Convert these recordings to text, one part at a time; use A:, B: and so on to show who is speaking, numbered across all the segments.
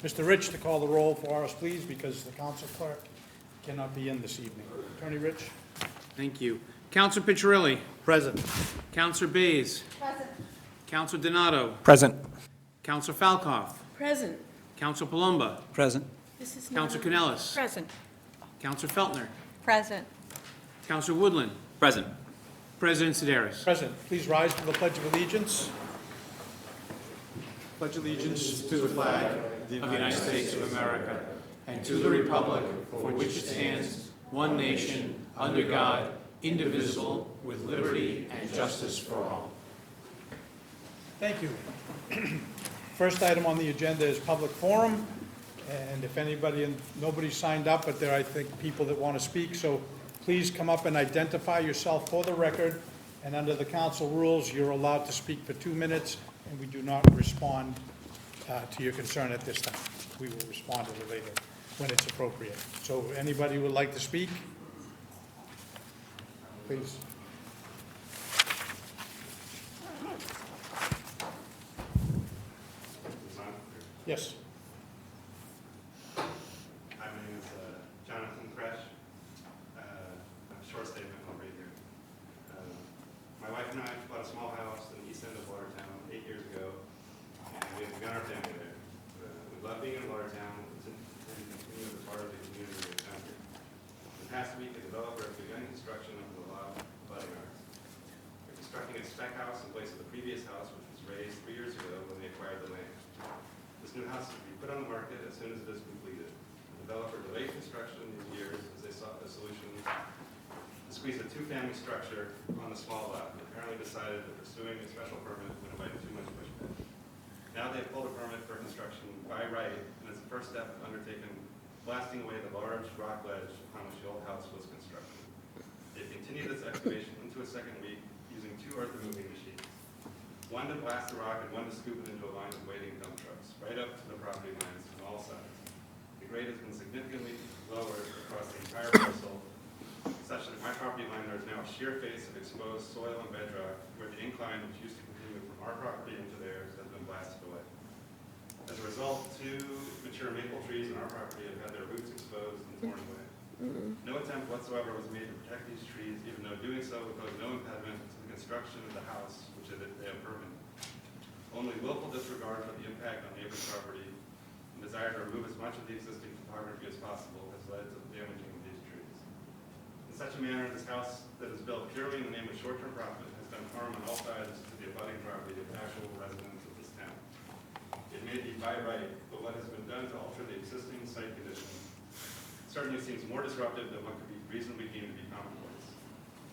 A: Mr. Rich to call the roll for us, please, because the council clerk cannot be in this evening. Attorney Rich?
B: Thank you. Counselor Piccirilli.
A: Present.
B: Counselor Bays.
C: Present.
B: Counselor Donato.
D: Present.
B: Counselor Falcoff.
C: Present.
B: Counselor Palumba.
D: Present.
B: Counselor Canellis.
C: Present.
B: Counselor Feltner.
C: Present.
B: Counselor Woodland.
D: Present.
B: President Sedaris.
A: Present. Please rise for the Pledge of Allegiance. Pledge allegiance to the flag
B: Of the United States of America and to the republic for which it stands, one nation, under God, indivisible, with liberty and justice for all.
A: Thank you. First item on the agenda is public forum, and if anybody, nobody signed up, but there are, I think, people that want to speak, so please come up and identify yourself for the record, and under the council rules, you're allowed to speak for 2 minutes, and we do not respond to your concern at this time. We will respond a little later when it's appropriate. So anybody who would like to speak? Please. Yes.
E: Hi, my name is Jonathan Kresh. A short statement, I'll read here. My wife and I bought a small house in the east end of Watertown 8 years ago, and we have begun our family there. We love being in Watertown and continue as a part of the community of the county. The past week, the developer has begun construction of the lot abutting ours. We're constructing a spec house in place of the previous house, which was raised 3 years ago when they acquired the land. This new house is to be put on the market as soon as it is completed. The developer delayed construction these years as they sought a solution to squeeze a two-family structure on the small lot, and apparently decided that pursuing a special permit would invite too much pushback. Now they've pulled a permit for construction by right, and it's the first step undertaken blasting away the large rock ledge upon which the old house was constructed. They've continued this excavation into a second week using 2 earth-removing machines. One to blast the rock and one to scoop it into a line of waiting dump trucks, right up to the property lines on all sides. The grade has been significantly lowered across the entire parcel, such that at my property line there is now a sheer face of exposed soil and bedrock where the incline, which used to continue from our property into theirs, has been blasted away. As a result, 2 mature maple trees on our property have had their roots exposed and torn away. No attempt whatsoever was made to protect these trees, even though doing so would pose no impediment to the construction of the house, which they have permitted. Only willful disregard for the impact on neighbor's property and desire to remove as much of the existing topography as possible has led to the damaging of these trees. In such a manner, this house that is built purely in the name of short-term profit has done harm on all sides to the abutting property of actual residents of this town. It may be by right, but what has been done to alter the existing site condition certainly seems more disruptive than what could be reasonably deemed to be commonplace.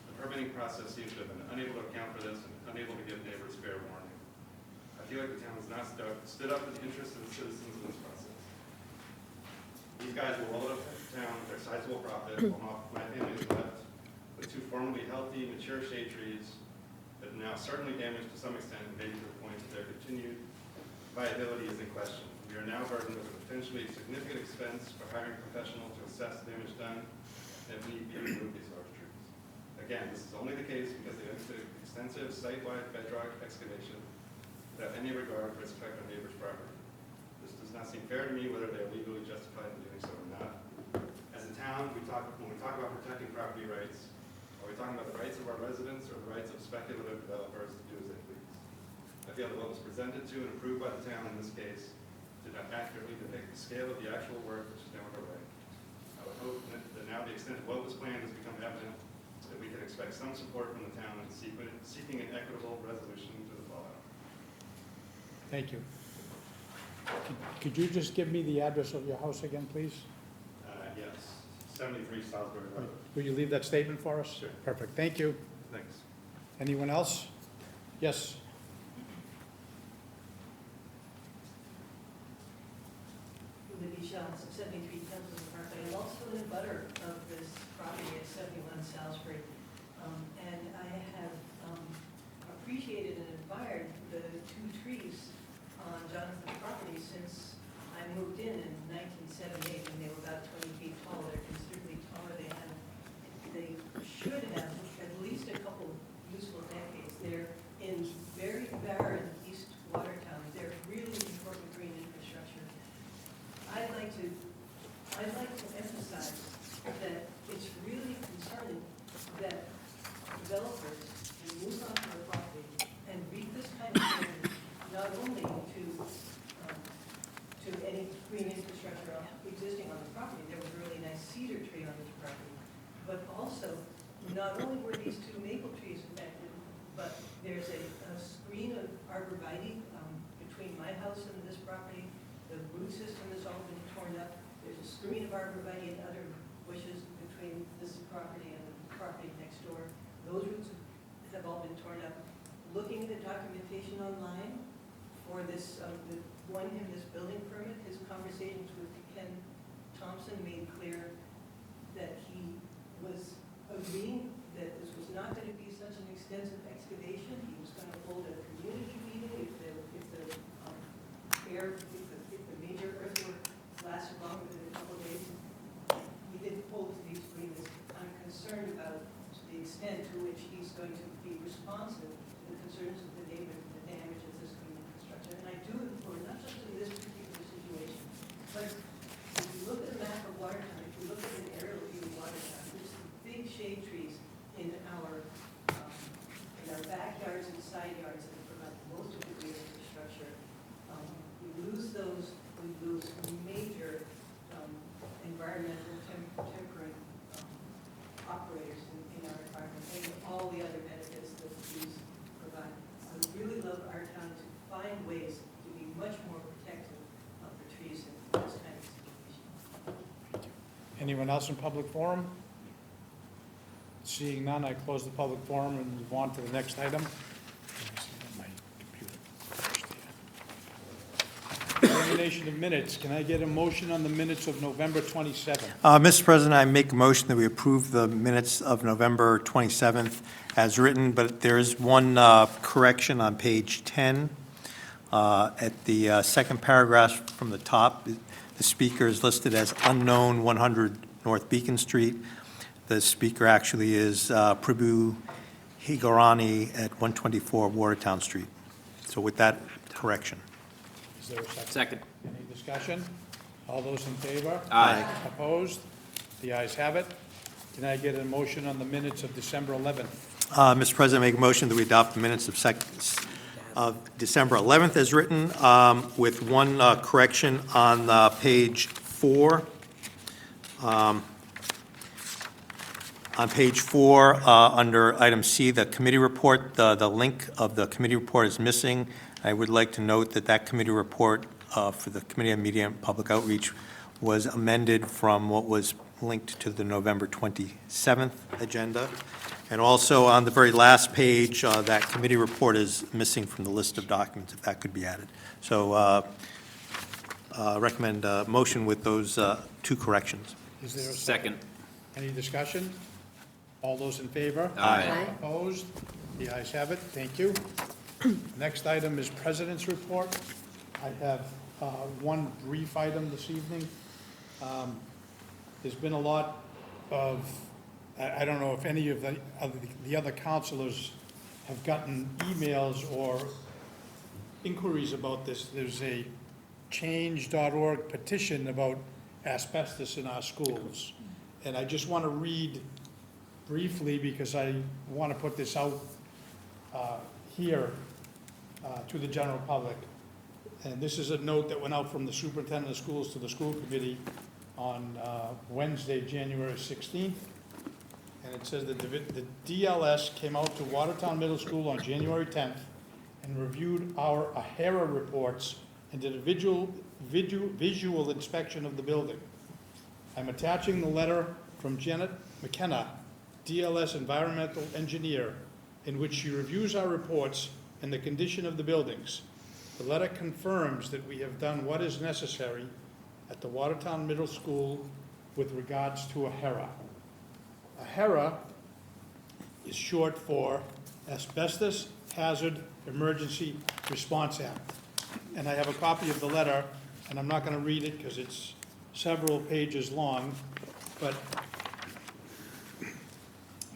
E: The permitting process seems to have been unable to account for this and unable to give neighbors fair warning. I feel like the town has not stood up in the interest of the citizens in this process. These guys will roll it up to town with their sizable profit, while my family is left with 2 formerly healthy, mature shade trees that are now certainly damaged to some extent, maybe to the point that their continued viability is in question. We are now burdened with a potentially significant expense for hiring a professional to assess the damage done and if need be remove these large trees. Again, this is only the case because they undertook extensive site-wide bedrock excavation without any regard for its effect on neighbors' property. This does not seem fair to me whether they are legally justified in doing so or not. As a town, when we talk about protecting property rights, are we talking about the rights of our residents or the rights of speculative developers to do as they please? I feel that what was presented to and approved by the town in this case did not accurately depict the scale of the actual work which is now underway. I would hope that now the extent of what was planned has become evident, that we can expect some support from the town in seeking an equitable resolution to the fallout.
A: Thank you. Could you just give me the address of your house again, please?
E: Yes, 73 Salisbury Road.
A: Will you leave that statement for us?
E: Sure.
A: Perfect. Thank you.
E: Thanks.
A: Anyone else? Yes.
F: Michelle, 73 Temple Park. I'm also in a butter of this property at 71 Salisbury. And I have appreciated and admired the 2 trees on Jonathan's property since I moved in 1978, when they were about 20 feet tall. They're considerably taller. They should have at least a couple useful decades. They're in very barren East Watertown. They're really important green but also, not only were these two maple trees affected, but there's a screen of arborvitae between my house and this property. The root system has all been torn up. There's a screen of arborvitae and other bushes between this property and the property next door. Those roots have all been torn up. Looking at the documentation online for this, the one in this building permit, his conversations with Ken Thompson made clear that he was agreeing that this was not going to be such an extensive excavation. He was going to hold a community meeting if the major earthwork lasted longer than a couple of days. We didn't hold these agreements. I'm concerned about the extent to which he's going to be responsive to the concerns of the neighbors and the damages this coming construction. And I do implore, not just in this particular situation, but if you look at a map of Watertown, if you look at an aerial view of Watertown, there's some big shade trees in our backyards and side yards that provide most of the green infrastructure. We lose those, we lose major environmental temperate operators in our environment, and all the other benefits that these provide. I would really love our town to find ways to be much more protective of the trees in this kind of situation.
A: Anyone else in public forum? Seeing none, I close the public forum and move on to the next item. Examination of minutes. Can I get a motion on the minutes of November 27th?
C: Mr. President, I make a motion that we approve the minutes of November 27th as written, but there is one correction on page 10. At the second paragraph from the top, the speaker is listed as unknown 100 North Beacon Street. The speaker actually is Prabhu Higorani at 124 Watertown Street. So with that correction.
A: Is there a second?
B: Second.
A: Any discussion? All those in favor?
B: Aye.
A: Opposed? The ayes have it. Can I get a motion on the minutes of December 11th?
C: Mr. President, I make a motion that we adopt the minutes of December 11th as written, with one correction on page 4. On page 4, under item C, the committee report, the link of the committee report is missing. I would like to note that that committee report for the Committee on Media and Public Outreach was amended from what was linked to the November 27th agenda. And also on the very last page, that committee report is missing from the list of documents, if that could be added. So recommend a motion with those two corrections.
A: Is there a
B: Second.
A: Any discussion? All those in favor?
B: Aye.
A: Opposed? The ayes have it. Thank you. Next item is President's Report. I have one brief item this evening. There's been a lot of, I don't know if any of the other counselors have gotten emails or inquiries about this. There's a change.org petition about asbestos in our schools. And I just want to read briefly, because I want to put this out here to the general public. And this is a note that went out from the superintendent of schools to the school committee on Wednesday, January 16th. And it says that the DLS came out to Watertown Middle School on January 10th and reviewed our AHERA reports and did a visual inspection of the building. I'm attaching the letter from Janet McKenna, DLS environmental engineer, in which she reviews our reports and the condition of the buildings. The letter confirms that we have done what is necessary at the Watertown Middle School with regards to AHERA. AHERA is short for Asbestos Hazard Emergency Response Act. And I have a copy of the letter, and I'm not going to read it because it's several pages long, but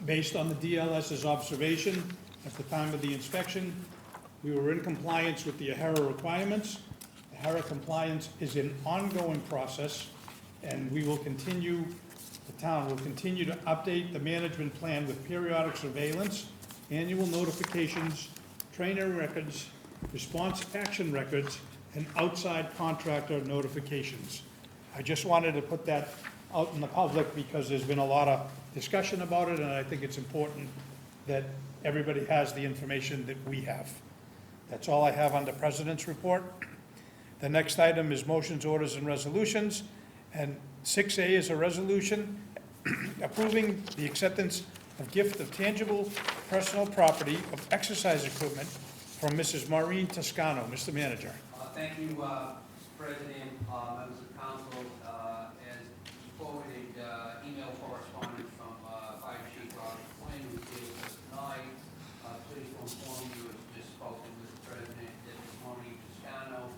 A: based on the DLS's observation at the time of the inspection, we were in compliance with the AHERA requirements. AHERA compliance is an ongoing process, and we will continue, the town will continue to update the management plan with periodic surveillance, annual notifications, trainer records, response action records, and outside contractor notifications. I just wanted to put that out in the public because there's been a lot of discussion about it, and I think it's important that everybody has the information that we have. That's all I have on the President's report. The next item is motions, orders, and resolutions, and 6A is a resolution approving the acceptance of gift of tangible personal property of exercise equipment from Mrs. Maureen Toscano. Mr. Manager.
D: Thank you, President, members of council. As forwarded email correspondence from Fire Chief Robert Quinn, who's here with us tonight. Pleased to inform you, as just spoken with the President, that Ms. Maureen Toscano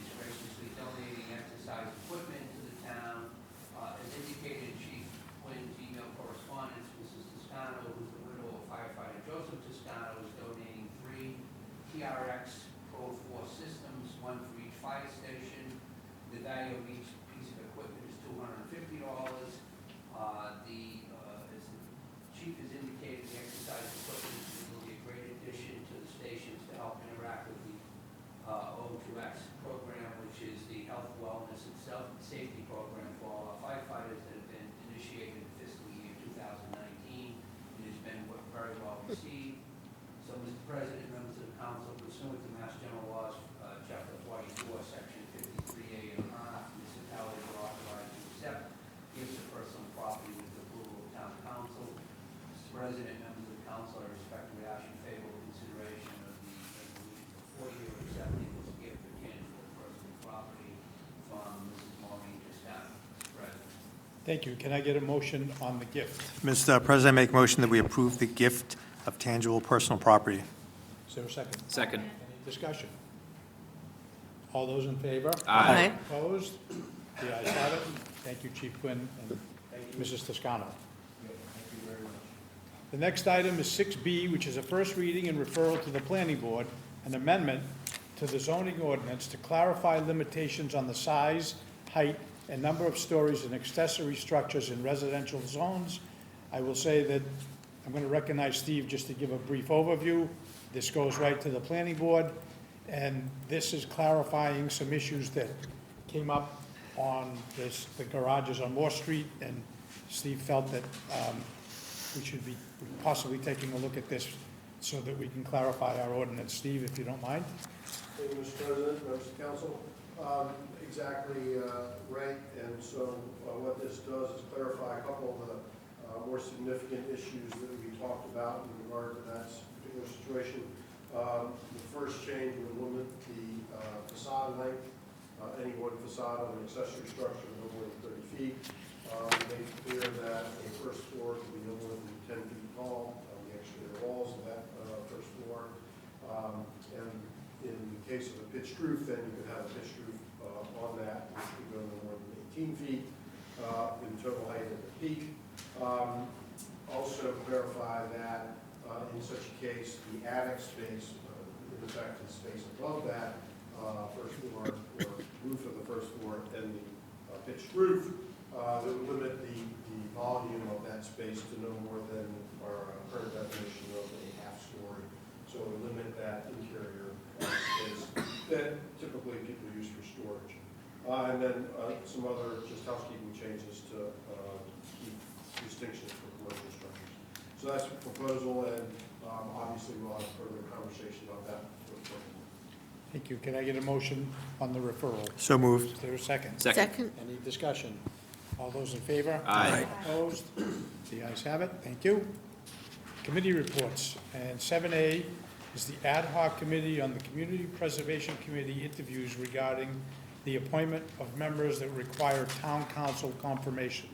D: is graciously donating exercise equipment to the town. As indicated in Chief Quinn's email correspondence, Mrs. Toscano, who's the widow of firefighter Joseph Toscano, is donating 3 TRX Pro 4 systems, one for each fire station. The value of each piece of equipment is $250. As the chief has indicated, the exercise equipment will be a great addition to the stations to help interact with the O2X program, which is the health, wellness, and safety program for all our firefighters that have been initiated in fiscal year 2019. It has been very well received. So, Mr. President, members of the council, pursuant to Mass General Laws, Chapter 44, Section 53A and R, municipalities are authorized to accept gifts of personal property with the approval of town council. Mr. President, members of the council, I respectfully ask your favorable consideration of the resolution before you accepting this gift of tangible personal property from Mrs. Maureen Toscano. Mr. President.
A: Thank you. Can I get a motion on the gift?
C: Mr. President, I make a motion that we approve the gift of tangible personal property.
A: Is there a second?
B: Second.
A: Any discussion? All those in favor?
B: Aye.
A: Opposed? The ayes have it. Thank you, Chief Quinn and Mrs. Toscano. The next item is 6B, which is a first reading and referral to the planning board, an amendment to the zoning ordinance to clarify limitations on the size, height, and number of stories and accessory structures in residential zones. I will say that I'm going to recognize Steve just to give a brief overview. This goes right to the planning board, and this is clarifying some issues that came up on the garages on Moore Street, and Steve felt that we should be possibly taking a look at this so that we can clarify our ordinance. Steve, if you don't mind.
G: Thank you, Mr. President, members of council. Exactly right, and so what this does is clarify a couple of the more significant issues that we talked about in regard to that particular situation. The first change would limit the facade length, any one facade of an accessory structure no more than 30 feet. Make it clear that a first floor can be no more than 10 feet tall, the exterior walls of that first floor. And in the case of a pitched roof, then you could have a pitched roof on that, which would go no more than 18 feet in total height at the peak. Also clarify that in such a case, the attic space, in effect, the space above that first floor or roof of the first floor and the pitched roof, that would limit the volume of that space to no more than our current definition of a half story. So it would limit that interior space that typically people use for storage. And then some other just housekeeping changes to keep distinctions for commercial structures. So that's a proposal, and obviously we'll have further conversation about that.
A: Thank you. Can I get a motion on the referral?
C: So moved.
A: Is there a second?
B: Second.
A: Any discussion? All those in favor?
B: Aye.
A: Opposed? The ayes have it. Thank you. Committee reports. And 7A is the ad hoc committee on the Community Preservation Committee interviews regarding the appointment of members that require town council confirmation.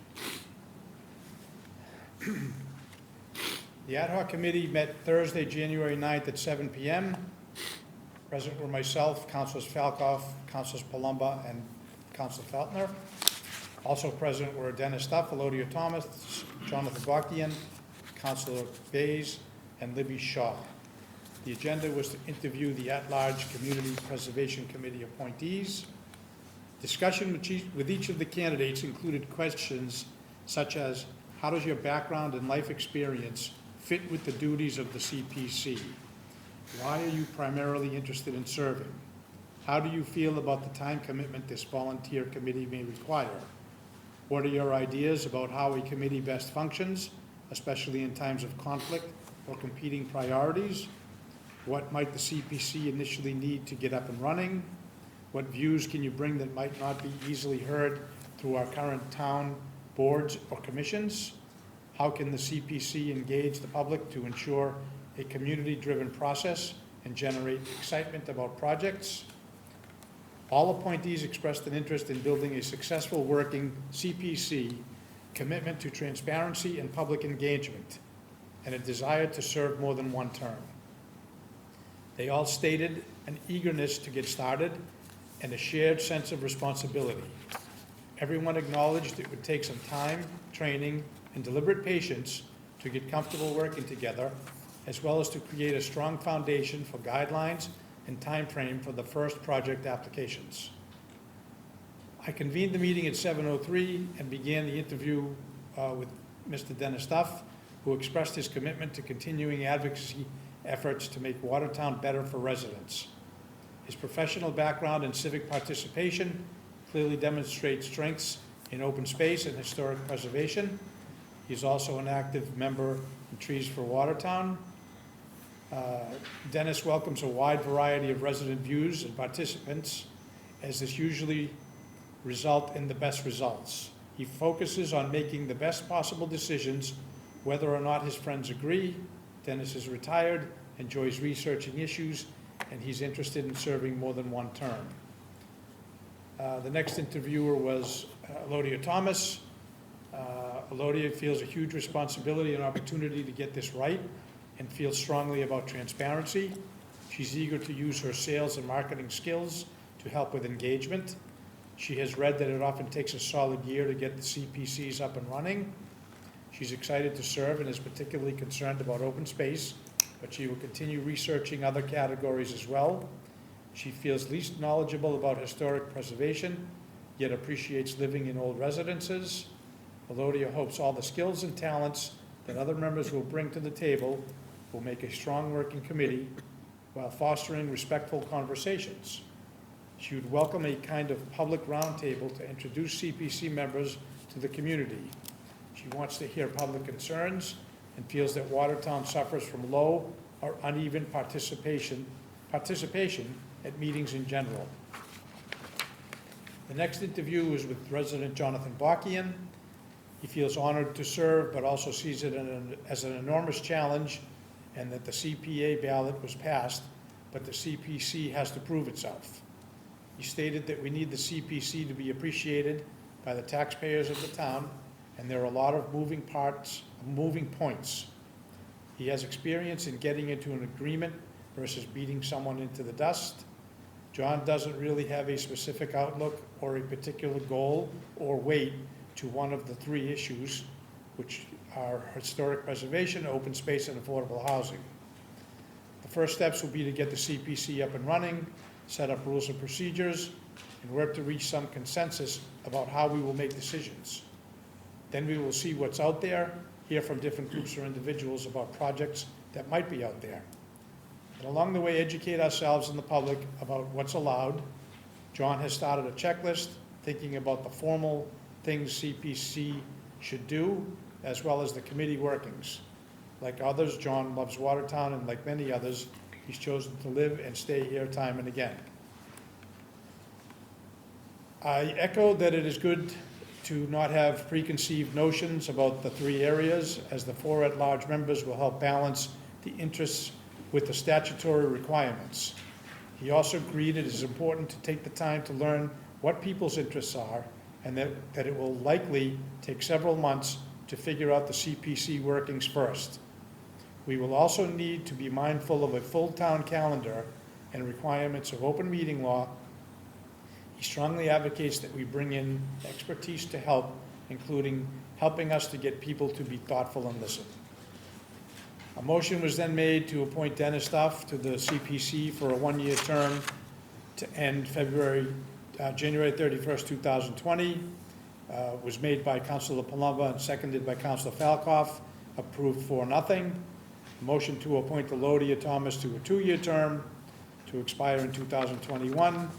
A: The ad hoc committee met Thursday, January 9th at 7 p.m. Present were myself, Councilors Falcoff, Councilors Palumba, and Councilor Feltner. Also present were Dennis Duff, Elodia Thomas, Jonathan Bockian, Councilor Bays, and Libby Shaw. The agenda was to interview the at-large Community Preservation Committee appointees. Discussion with each of the candidates included questions such as, how does your background and life experience fit with the duties of the CPC? Why are you primarily interested in serving? How do you feel about the time commitment this volunteer committee may require? What are your ideas about how a committee best functions, especially in times of conflict or competing priorities? What might the CPC initially need to get up and running? What views can you bring that might not be easily heard through our current town boards or commissions? How can the CPC engage the public to ensure a community-driven process and generate excitement about projects? All appointees expressed an interest in building a successful working CPC, commitment to transparency and public engagement, and a desire to serve more than one term. They all stated an eagerness to get started and a shared sense of responsibility. Everyone acknowledged it would take some time, training, and deliberate patience to get comfortable working together, as well as to create a strong foundation for guidelines and time frame for the first project applications. I convened the meeting at 7:03 and began the interview with Mr. Dennis Duff, who expressed his commitment to continuing advocacy efforts to make Watertown better for residents. His professional background and civic participation clearly demonstrates strengths in open space and historic preservation. He's also an active member in Trees for Watertown. Dennis welcomes a wide variety of resident views and participants, as this usually result in the best results. He focuses on making the best possible decisions, whether or not his friends agree. Dennis is retired, enjoys researching issues, and he's interested in serving more than one term. The next interviewer was Elodia Thomas. Elodia feels a huge responsibility and opportunity to get this right and feels strongly about transparency. She's eager to use her sales and marketing skills to help with engagement. She has read that it often takes a solid year to get the CPCs up and running. She's excited to serve and is particularly concerned about open space, but she will continue researching other categories as well. She feels least knowledgeable about historic preservation, yet appreciates living in old residences. Elodia hopes all the skills and talents that other members will bring to the table will make a strong working committee while fostering respectful conversations. She would welcome a kind of public roundtable to introduce CPC members to the community. She wants to hear public concerns and feels that Watertown suffers from low or uneven participation at meetings in general. The next interview is with resident Jonathan Bockian. He feels honored to serve, but also sees it as an enormous challenge, and that the CPA ballot was passed, but the CPC has to prove itself. He stated that we need the CPC to be appreciated by the taxpayers of the town, and there are a lot of moving points. He has experience in getting into an agreement versus beating someone into the dust. John doesn't really have a specific outlook or a particular goal or weight to one of the three issues, which are historic preservation, open space, and affordable housing. The first steps will be to get the CPC up and running, set up rules and procedures, and work to reach some consensus about how we will make decisions. Then we will see what's out there, hear from different groups or individuals about projects that might be out there. And along the way, educate ourselves and the public about what's allowed. John has started a checklist, thinking about the formal things CPC should do, as well as the committee workings. Like others, John loves Watertown, and like many others, he's chosen to live and stay here time and again. I echo that it is good to not have preconceived notions about the three areas, as the four at-large members will help balance the interests with the statutory requirements. He also agreed it is important to take the time to learn what people's interests are, and that it will likely take several months to figure out the CPC workings first. We will also need to be mindful of a full town calendar and requirements of open meeting law. He strongly advocates that we bring in expertise to help, including helping us to get people to be thoughtful and listen. A motion was then made to appoint Dennis Duff to the CPC for a one-year term to end January 31st, 2020. Was made by Councilor Palumbo and seconded by Councilor Falcoff, approved 4-0. Motion to appoint Elodia Thomas to a 2-year term to expire in 2021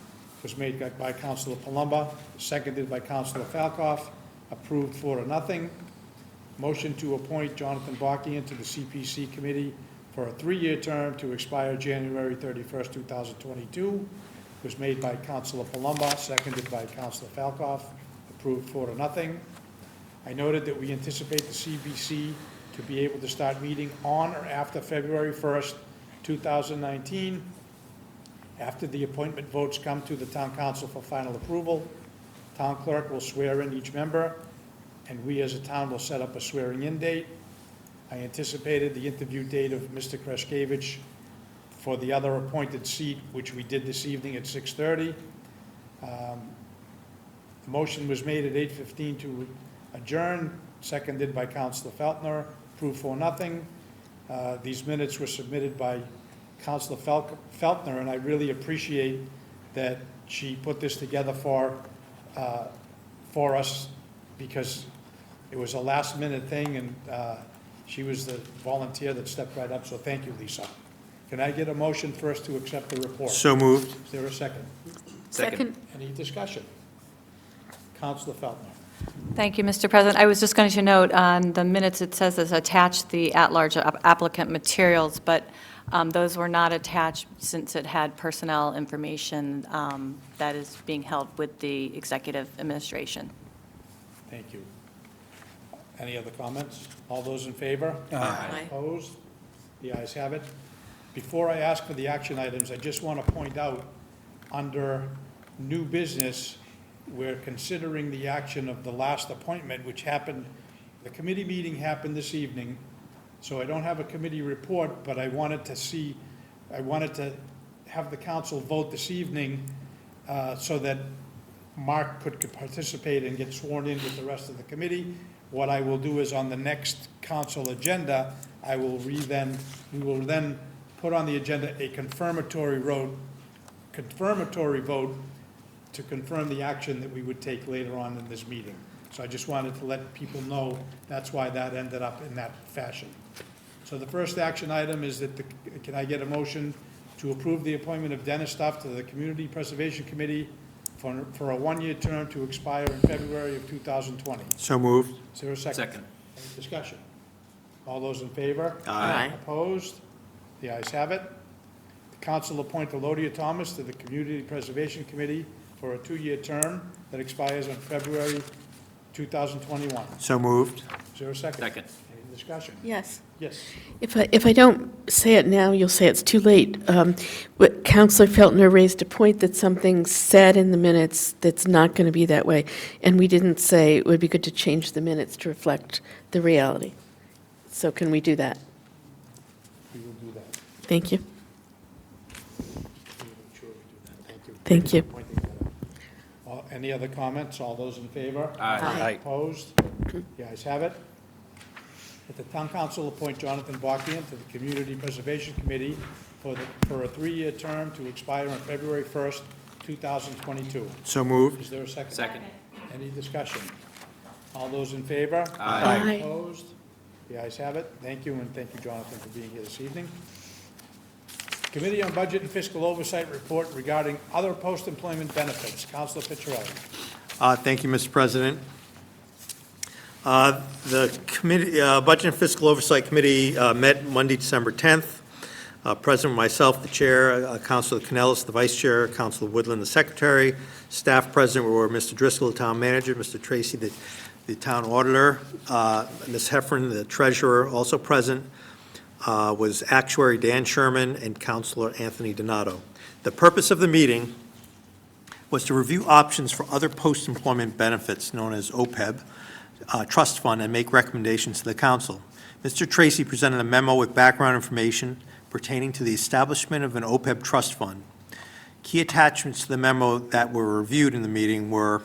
A: was made by Councilor Palumbo, seconded by Councilor Falcoff, approved 4-0. Motion to appoint Jonathan Bockian to the CPC Committee for a 3-year term to expire January 31st, 2022, was made by Councilor Palumbo, seconded by Councilor Falcoff, approved 4-0. I noted that we anticipate the CBC to be able to start meeting on or after February 1st, 2019. After the appointment votes come to the Town Council for final approval, Town Clerk will swear in each member, and we as a town will set up a swearing-in date. I anticipated the interview date of Mr. Kreshkevich for the other appointed seat, which we did this evening at 6:30. The motion was made at 8:15 to adjourn, seconded by Councilor Feltner, approved 4-0. These minutes were submitted by Councilor Feltner, and I really appreciate that she put this together for us, because it was a last-minute thing, and she was the volunteer that stepped right up, so thank you, Lisa. Can I get a motion first to accept the report?
C: So moved.
A: Is there a second?
H: Second.
A: Any discussion? Councilor Feltner.
H: Thank you, Mr. President. I was just going to note on the minutes, it says it's attached the at-large applicant materials, but those were not attached since it had personnel information that is being held with the executive administration.
A: Thank you. Any other comments? All those in favor?
H: Aye.
A: Opposed? The ayes have it. Before I ask for the action items, I just want to point out, under new business, we're considering the action of the last appointment, which happened, the committee meeting happened this evening, so I don't have a committee report, but I wanted to have the council vote this evening so that Mark could participate and get sworn in with the rest of the committee. What I will do is, on the next council agenda, we will then put on the agenda a confirmatory vote to confirm the action that we would take later on in this meeting. So I just wanted to let people know that's why that ended up in that fashion. So the first action item is that, can I get a motion to approve the appointment of Dennis Stuff to the Community Preservation Committee for a 1-year term to expire in February of 2020?
C: So moved.
A: Is there a second?
B: Second.
A: Any discussion? All those in favor?
H: Aye.
A: Opposed? The ayes have it. The council appoint Elodia Thomas to the Community Preservation Committee for a 2-year term that expires on February 2021.
C: So moved.
A: Is there a second?
B: Second.
A: Any discussion?
I: Yes.
A: Yes.
I: If I don't say it now, you'll say it's too late. But Counselor Feltner raised a point that something said in the minutes that's not going to be that way, and we didn't say it would be good to change the minutes to reflect the reality. So can we do that?
A: We will do that.
I: Thank you.
A: We will sure do that. Thank you.
I: Thank you.
A: Pointing that out. Any other comments? All those in favor?
B: Aye.
A: Opposed? The ayes have it. That the town council appoint Jonathan Bockian to the Community Preservation Committee for a 3-year term to expire on February 1st, 2022.
C: So moved.
A: Is there a second?
B: Second.
A: Any discussion? All those in favor?
I: Aye.
A: Opposed? The ayes have it. Thank you, and thank you, Jonathan, for being here this evening. Committee on Budget and Fiscal Oversight report regarding other post-employment benefits. Councilor Picciarelli.
C: Thank you, Mr. President. The committee, Budget and Fiscal Oversight Committee met Monday, December 10th. President, myself, the chair, Councilor Canellis, the vice chair, Councilor Woodland, the secretary. Staff present were Mr. Driscoll, the town manager, Mr. Tracy, the town auditor, Ms. Heffron, the treasurer, also present was Actuary Dan Sherman and Councilor Anthony Donato. The purpose of the meeting was to review options for other post-employment benefits known as OPEB trust fund and make recommendations to the council. Mr. Tracy presented a memo with background information pertaining to the establishment of an OPEB trust fund. Key attachments to the memo that were reviewed in the meeting were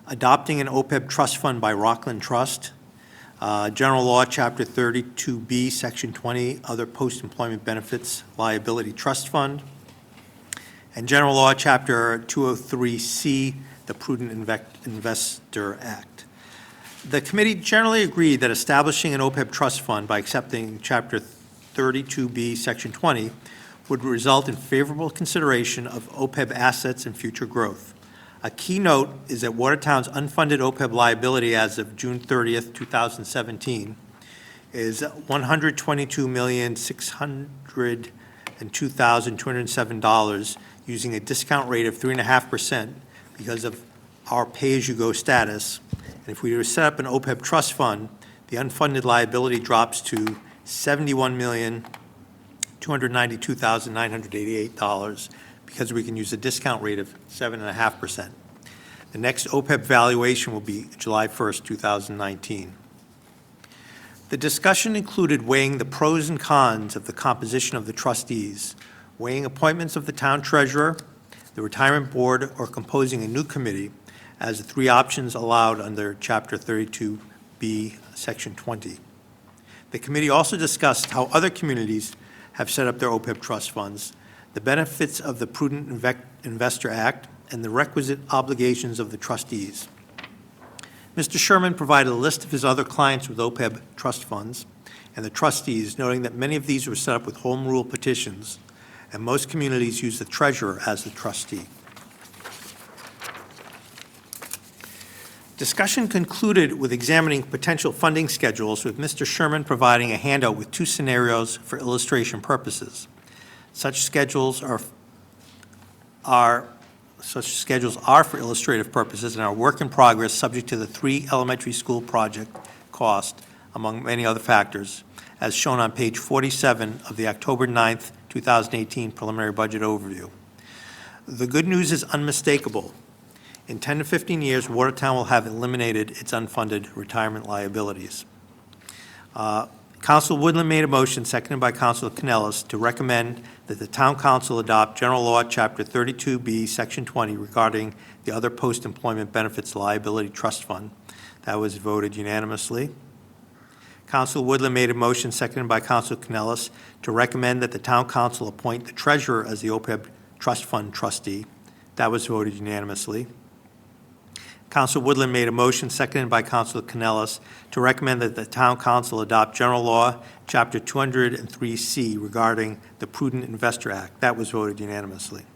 C: adopting an OPEB trust fund by Rockland Trust, General Law, Chapter 32B, Section 20, Other Post-Employment Benefits Liability Trust Fund, and General Law, Chapter 203C, the Prudent Investor Act. The committee generally agreed that establishing an OPEB trust fund by accepting Chapter 32B, Section 20, would result in favorable consideration of OPEB assets and future growth. A keynote is that Watertown's unfunded OPEB liability as of June 30th, 2017 is $122,602,207 using a discount rate of 3.5% because of our pay-as-you-go status. And if we were to set up an OPEB trust fund, the unfunded liability drops to $71,292,988 because we can use a discount rate of 7.5%. The next OPEB valuation will be July 1st, 2019. The discussion included weighing the pros and cons of the composition of the trustees, weighing appointments of the town treasurer, the retirement board, or composing a new committee as the three options allowed under Chapter 32B, Section 20. The committee also discussed how other communities have set up their OPEB trust funds, the benefits of the Prudent Investor Act, and the requisite obligations of the trustees. Mr. Sherman provided a list of his other clients with OPEB trust funds and the trustees, noting that many of these were set up with home rule petitions, and most communities use the treasurer as the trustee. Discussion concluded with examining potential funding schedules, with Mr. Sherman providing a handout with two scenarios for illustration purposes. Such schedules are for illustrative purposes and are work in progress, subject to the 3 elementary school project cost, among many other factors, as shown on page 47 of the October 9th, 2018 preliminary budget overview. The good news is unmistakable. In 10 to 15 years, Watertown will have eliminated its unfunded retirement liabilities. Council Woodland made a motion, seconded by Councilor Canellis, to recommend that the Town Council adopt General Law, Chapter 32B, Section 20, regarding the other post-employment benefits liability trust fund. That was voted unanimously. Council Woodland made a motion, seconded by Councilor Canellis, to recommend that the Town Council appoint the treasurer as the OPEB trust fund trustee. That was voted unanimously. Council Woodland made a motion, seconded by Councilor Canellis, to recommend that the Town Council adopt General Law, Chapter 203C, regarding the Prudent Investor Act. That was voted unanimously.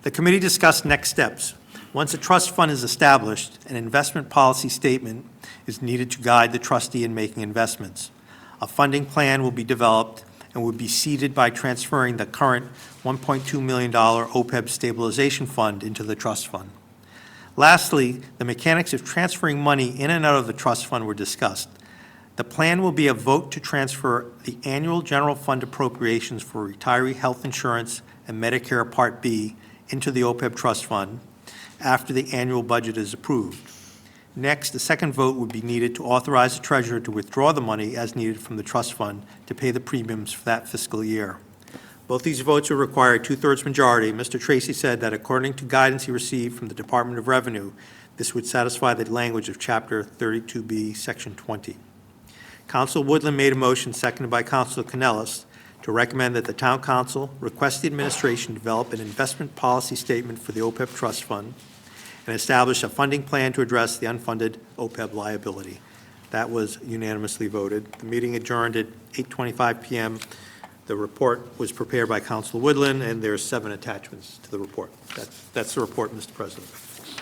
C: The committee discussed next steps. Once a trust fund is established, an investment policy statement is needed to guide the trustee in making investments. A funding plan will be developed and will be seeded by transferring the current $1.2 million OPEB stabilization fund into the trust fund. Lastly, the mechanics of transferring money in and out of the trust fund were discussed. The plan will be a vote to transfer the annual general fund appropriations for retiree health insurance and Medicare Part B into the OPEB trust fund after the annual budget is approved. Next, the second vote would be needed to authorize the treasurer to withdraw the money as needed from the trust fund to pay the premiums for that fiscal year. Both these votes will require a 2/3 majority. Mr. Tracy said that according to guidance he received from the Department of Revenue, this would satisfy the language of Chapter 32B, Section 20. Council Woodland made a motion, seconded by Councilor Canellis, to recommend that the Town Council request the administration develop an investment policy statement for the OPEB trust fund and establish a funding plan to address the unfunded OPEB liability. That was unanimously voted. The meeting adjourned at 8:25 p.m. The report was prepared by Councilor Woodland, and there are 7 attachments to the report. That's the report, Mr. President.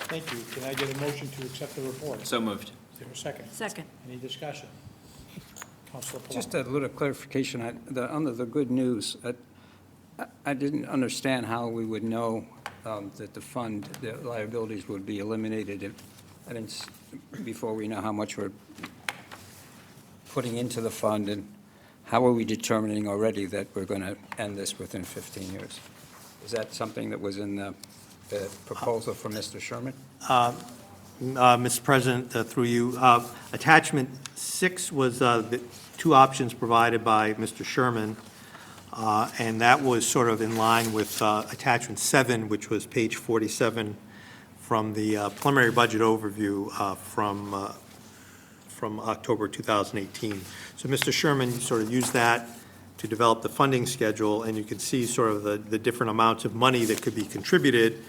A: Thank you. Can I get a motion to accept the report?
B: So moved.
A: Is there a second?
H: Second.
A: Any discussion? Councilor Palumbo.
J: Just a little clarification. Under the good news, I didn't understand how we would know that the liabilities would be eliminated before we know how much we're putting into the fund, and how are we determining already that we're going to end this within 15 years? Is that something that was in the proposal from Mr. Sherman?
C: Mr. President, through you, Attachment 6 was the 2 options provided by Mr. Sherman, and that was sort of in line with Attachment 7, which was page 47 from the preliminary budget overview from October 2018. So Mr. Sherman sort of used that to develop the funding schedule, and you can see sort of the different amounts of money that could be contributed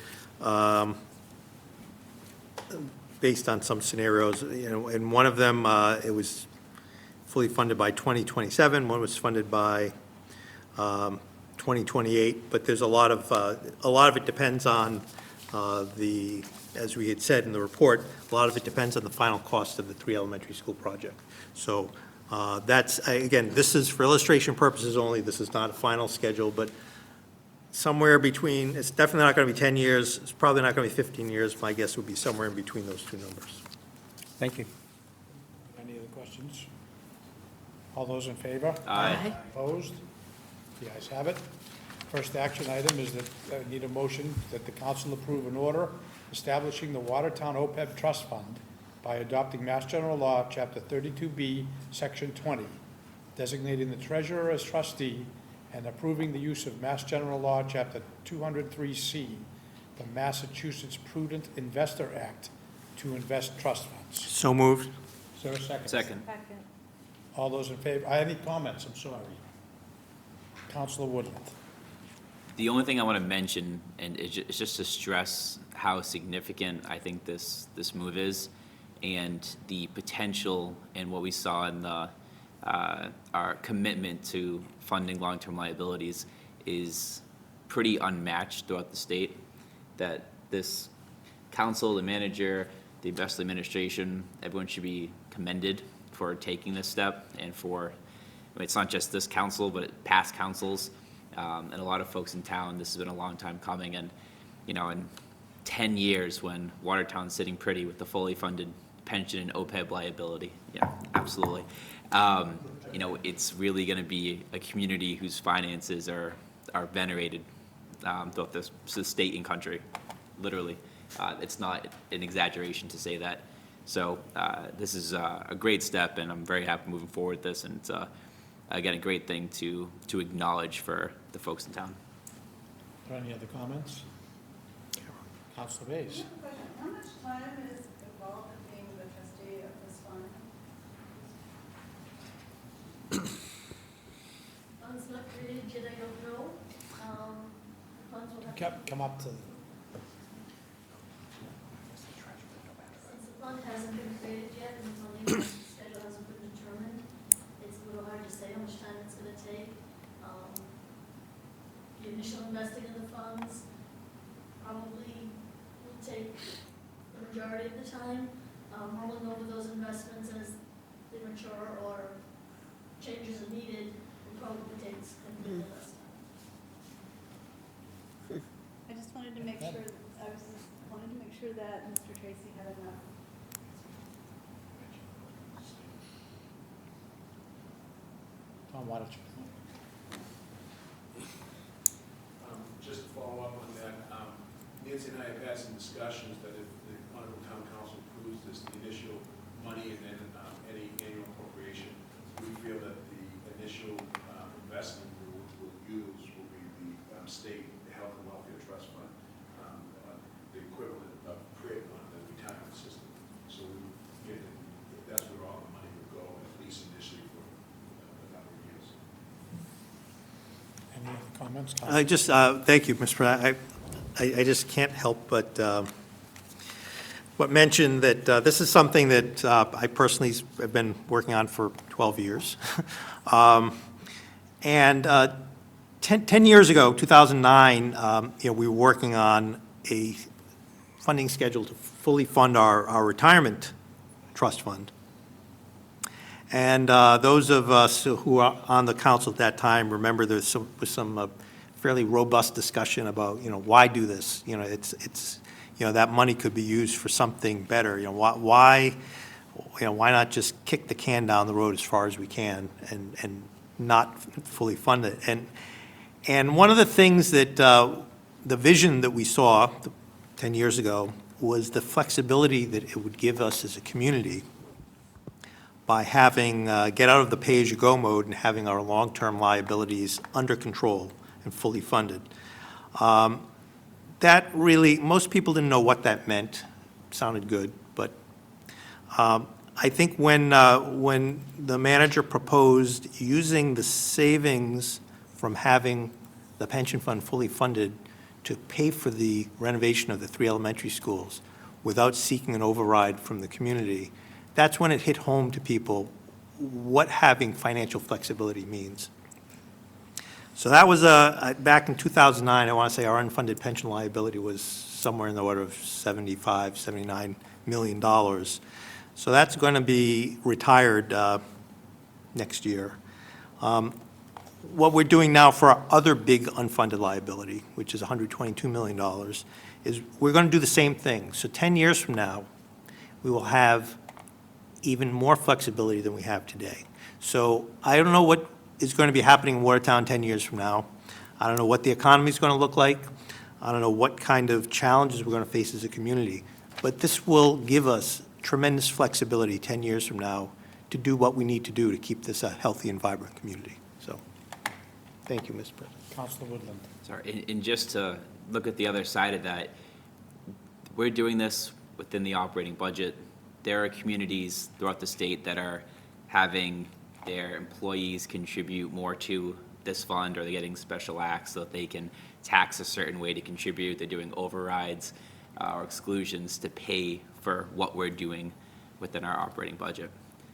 C: based on some scenarios. You know, in one of them, it was fully funded by 2027. One was funded by 2028. But there's a lot of it depends on As we had said in the report, a lot of it depends on the final cost of the 3 elementary school project. So again, this is for illustration purposes only. This is not a final schedule, but somewhere between, it's definitely not going to be 10 years. It's probably not going to be 15 years. My guess would be somewhere in between those two numbers.
J: Thank you.
A: Any other questions? All those in favor?
H: Aye.
A: Opposed? The ayes have it. First action item is that I need a motion that the council approve an order establishing the Watertown OPEB Trust Fund by adopting Mass General Law, Chapter 32B, Section 20, designating the treasurer as trustee, and approving the use of Mass General Law, Chapter 203C, the Massachusetts Prudent Investor Act, to invest trust funds.
C: So moved.
A: Is there a second?
B: Second.
A: All those in favor? Any comments? I'm sorry. Councilor Woodland.
K: The only thing I want to mention, and it's just to stress how significant I think this move is, and the potential and what we saw in our commitment to funding long-term liabilities is pretty unmatched throughout the state. That this council, the manager, the investment administration, everyone should be commended for taking this step, and for, it's not just this council, but past councils, and a lot of folks in town. This has been a long time coming, and in 10 years, when Watertown's sitting pretty with the fully funded pension and OPEB liability, yeah, absolutely. It's really going to be a community whose finances are venerated throughout the state and country, literally. It's not an exaggeration to say that. So this is a great step, and I'm very happy moving forward with this, and it's, again, a great thing to acknowledge for the folks in town.
A: Are there any other comments? Councilor Bays.
L: How much time is involved in being the trustee of this fund?
M: Funds not created yet, I don't know. Funds will have to,
A: Come up to,
M: since the fund hasn't been created yet and the funding schedule hasn't been determined, it's a little hard to say how much time it's gonna take. The initial investing in the funds probably will take the majority of the time. Rolling over those investments as they mature or changes are needed will probably take significantly less time.
L: I just wanted to make sure, wanted to make sure that Mr. Tracy had enough.
A: Tom, why don't you?
N: Just to follow up on that, Nancy and I have had some discussions that if the Honorable Town Council approves this, the initial money and then any annual appropriation, we feel that the initial investment we'll use will be the state health and welfare trust fund, the equivalent of the retirement system. So that's where all the money would go, at least initially for a number of years.
A: Any other comments?
C: Thank you, Mr. President. I just can't help but mention that this is something that I personally have been working on for 12 years. And 10 years ago, 2009, we were working on a funding schedule to fully fund our retirement trust fund. And those of us who were on the council at that time remember there was some fairly robust discussion about, why do this? It's that money could be used for something better. Why not just kick the can down the road as far as we can and not fully fund it? And one of the things that the vision that we saw 10 years ago was the flexibility that it would give us as a community by having, get out of the pay-as-you-go mode and having our long-term liabilities under control and fully funded. That really, most people didn't know what that meant. It sounded good, but I think when the manager proposed using the savings from having the pension fund fully funded to pay for the renovation of the 3 elementary schools without seeking an override from the community, that's when it hit home to people what having financial flexibility means. So that was back in 2009. I want to say our unfunded pension liability was somewhere in the order of $75, $79 million. So that's going to be retired next year. What we're doing now for our other big unfunded liability, which is $122 million, is we're going to do the same thing. So 10 years from now, we will have even more flexibility than we have today. So I don't know what is going to be happening in Watertown 10 years from now. I don't know what the economy is going to look like. I don't know what kind of challenges we're going to face as a community. But this will give us tremendous flexibility 10 years from now to do what we need to do to keep this a healthy and vibrant community. So, thank you, Mr. President.
A: Councilor Woodland.
K: Sorry, and just to look at the other side of that, we're doing this within the operating budget. There are communities throughout the state that are having their employees contribute more to this fund, or they're getting special acts so that they can tax a certain way to contribute. They're doing overrides or exclusions to pay for what we're doing within our operating budget.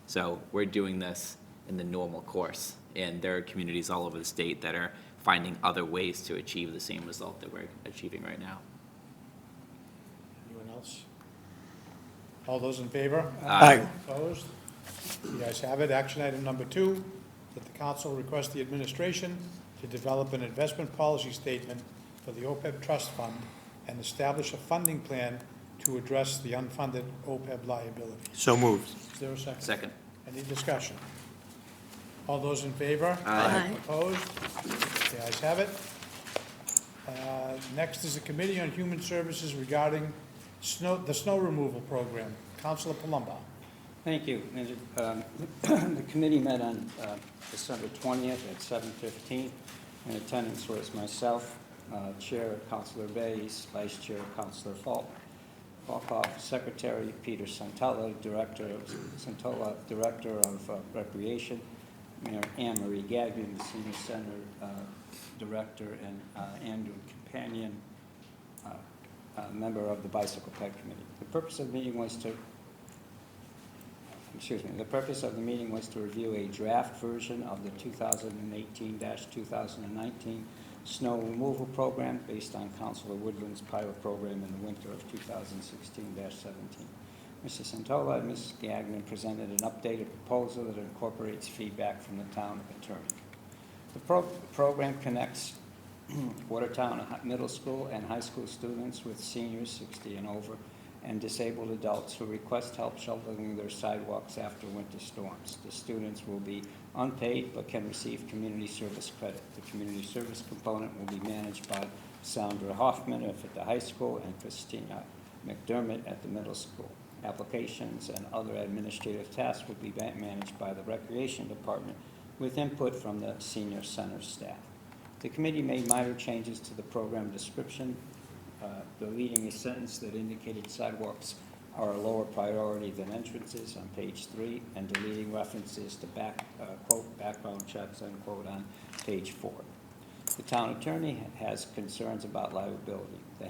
K: So we're doing this in the normal course, and there are communities all over the state that are finding other ways to achieve the same result that we're achieving right now.
A: Anyone else? All those in favor?
C: Aye.
A: Opposed? You guys have it. Action item number 2, that the council request the administration to develop an investment policy statement for the OPEB trust fund and establish a funding plan to address the unfunded OPEB liability.
C: So moved.
A: Is there a second?
K: Second.
A: Any discussion? All those in favor?
K: Aye.
A: Opposed? The ayes have it. Next is the Committee on Human Services regarding the snow removal program. Councilor Palumbo.
J: Thank you. The committee met on December 20th at 7:15. In attendance was myself, Chair Councilor Bays, Vice Chair Councilor Falkoff, Secretary Peter Santola, Director of Recreation, Mayor Anne Marie Gagnon, the Senior Center Director, and Andrew Companion, member of the Bicycle Ped Committee. The purpose of the meeting was to review a draft version of the 2018-2019 snow removal program based on Councilor Woodland's pilot program in the winter of 2016-17. Mr. Santola and Ms. Gagnon presented an updated proposal that incorporates feedback from the town attorney. The program connects Watertown Middle School and high school students with seniors 60 and over and disabled adults who request help shoveling their sidewalks after winter storms. The students will be unpaid but can receive community service credit. The community service component will be managed by Sandra Hoffman at the high school and Christina McDermott at the middle school. Applications and other administrative tasks will be managed by the Recreation Department with input from the senior center staff. The committee made minor changes to the program description, deleting a sentence that indicated sidewalks are a lower priority than entrances on page 3, and deleting references to quote, background checks, unquote, on page 4. The town attorney has concerns about liability. The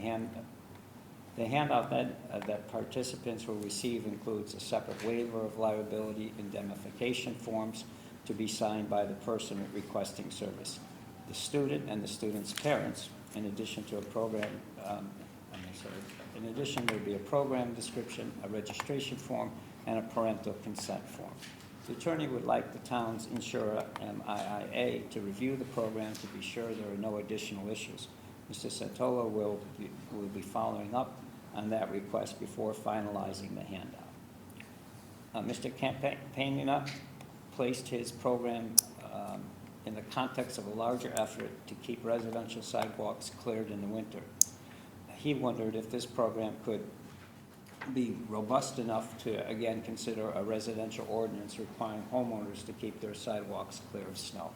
J: handout that participants will receive includes a separate waiver of liability indemnification forms to be signed by the person requesting service, the student and the student's parents. In addition to in addition, there will be a program description, a registration form, and a parental consent form. The attorney would like the town's insurer, MIIA, to review the program to be sure there are no additional issues. Mr. Santola will be following up on that request before finalizing the handout. Mr. Campagna placed his program in the context of a larger effort to keep residential sidewalks cleared in the winter. He wondered if this program could be robust enough to, again, consider a residential ordinance requiring homeowners to keep their sidewalks clear of snow.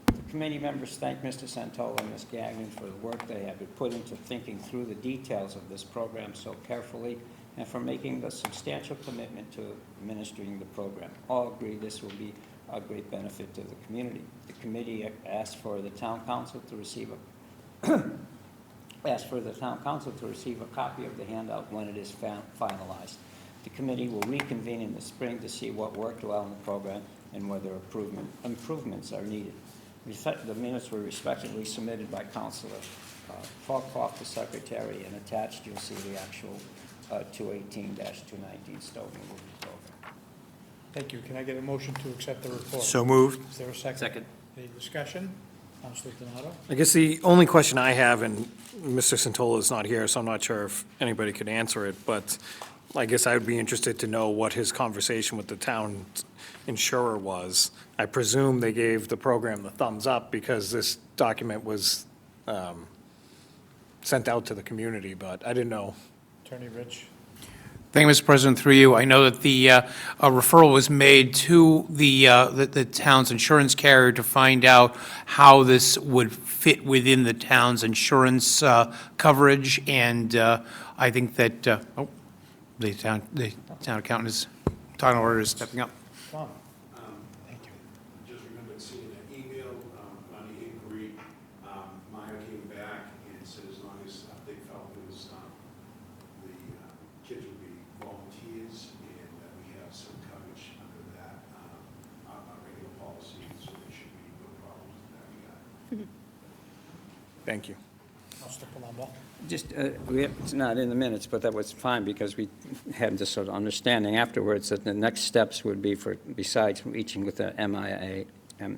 J: The committee members thank Mr. Santola and Ms. Gagnon for the work they have been put into thinking through the details of this program so carefully, and for making the substantial commitment to administering the program. All agree this will be a great benefit to the community. The committee asked for the town council to receive a copy of the handout when it is finalized. The committee will reconvene in the spring to see what worked well in the program and whether improvements are needed. The minutes were respectively submitted by Councilor talk off the secretary, and attached you'll see the actual 218-219 stove removal program.
A: Thank you. Can I get a motion to accept the report?
C: So moved.
A: Is there a second?
K: Second.
A: Any discussion? Councilor Donato?
O: I guess the only question I have, and Mr. Santola is not here, so I'm not sure if anybody could answer it, but I guess I would be interested to know what his conversation with the town insurer was. I presume they gave the program the thumbs up because this document was sent out to the community, but I didn't know.
A: Attorney Rich?
B: Thank you, Mr. President, through you. I know that the referral was made to the town's insurance carrier to find out how this would fit within the town's insurance coverage, and I think that, the town accountant is, town auditor is stepping up.
A: Tom? Thank you.
N: Just remembered seeing an email on the inquiry. Maya came back and said as long as they felt it was, the kids would be volunteers and we have some coverage under that, our regular policy, so there should be no problems in that regard.
O: Thank you.
A: Councilor Palumbo?
J: Just, it's not in the minutes, but that was fine because we had this sort of understanding afterwards that the next steps would be for, besides reaching with the IIA, Mr.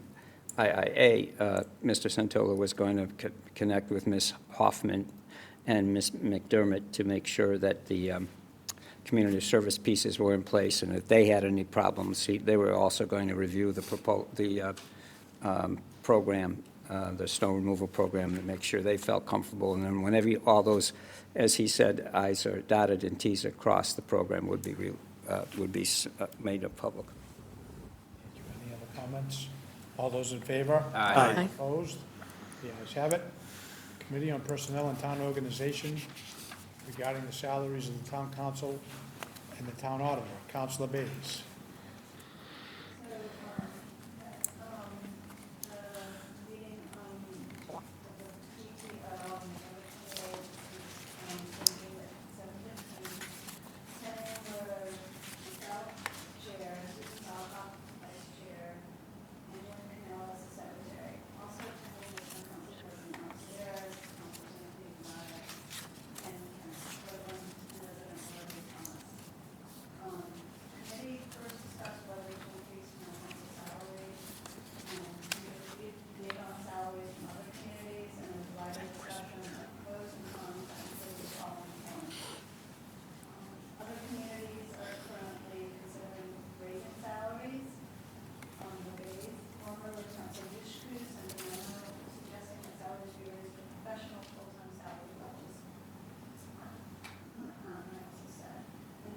J: Santola was going to connect with Ms. Hoffman and Ms. McDermott to make sure that the community service pieces were in place, and if they had any problems, they were also going to review the program, the snow removal program, to make sure they felt comfortable. And then whenever all those, as he said, I's are dotted and T's are crossed, the program would be made public.
A: Thank you. Any other comments? All those in favor?
C: Aye.
A: Opposed? The ayes have it. Committee on Personnel and Town Organization regarding the salaries of the town council and the town auditor. Councilor Bates.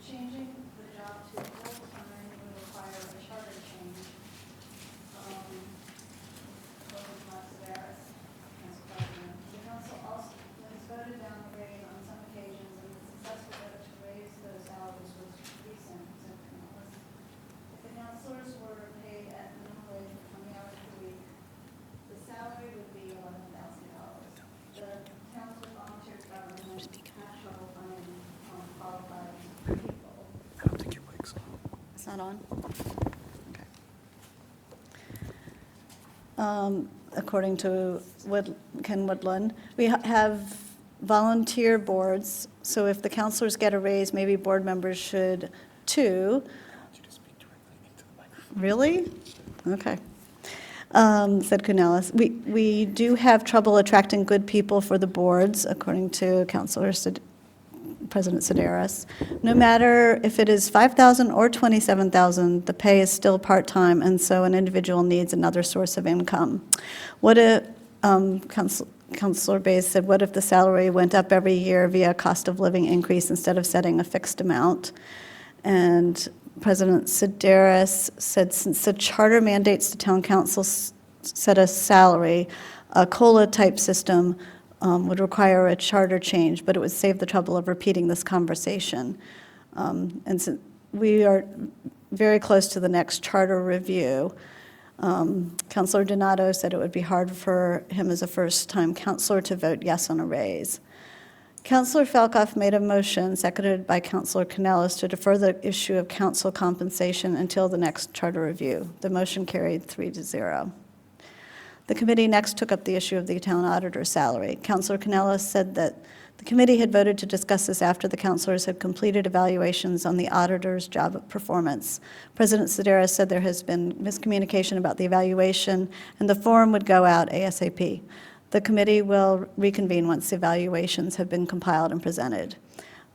L: Changing the job to full-time would require a charter change. The council also has voted down the rate on some occasions, and the successful vote to raise those salaries was recent. If the councilors were paid at minimum wage for 20 hours per week, the salary would be $11,000. The council volunteer government has trouble finding qualified people.
O: I don't think your mic's on.
L: It's not on? Okay. According to Ken Woodland, we have volunteer boards, so if the counselors get a raise, maybe board members should too. Really? Okay. Said Kunelis. We do have trouble attracting good people for the boards, according to President Sedaris. No matter if it is $5,000 or $27,000, the pay is still part-time, and so an individual needs another source of income. What if, Councilor Bays said, what if the salary went up every year via cost of living increase instead of setting a fixed amount? And President Sedaris said, since the charter mandates the town council set a salary, a COLA-type system would require a charter change, but it would save the trouble of repeating this conversation. And so we are very close to the next charter review. Councilor Donato said it would be hard for him as a first-time councilor to vote yes on a raise. Councilor Falcoff made a motion, seconded by Councilor Canellis, to defer the issue of council compensation until the next charter review. The motion carried 3-0. The committee next took up the issue of the town auditor's salary. Councilor Canellis said that the committee had voted to discuss this after the councilors had completed evaluations on the auditor's job performance. President Sedaris said there has been miscommunication about the evaluation, and the form would go out ASAP. The committee will reconvene once the evaluations have been compiled and presented.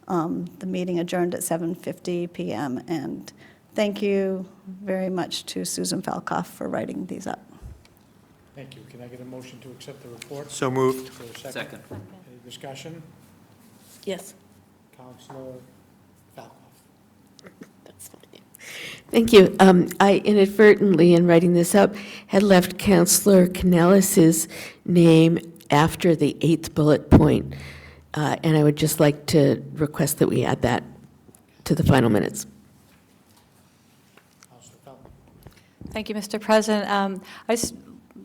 L: The meeting adjourned at 7:50 p.m., and thank you very much to Susan Falcoff for writing these up.
A: Thank you. Can I get a motion to accept the report?
C: So moved.
A: For a second?
K: Second.
A: Any discussion?
I: Yes.
A: Counselor Falcoff.
I: That's fine. Thank you. I inadvertently, in writing this up, had left Councillor Canellis's name after the 8th bullet point, and I would just like to request that we add that to the final minutes.
A: Counselor Felton.
H: Thank you, Mr. President. I just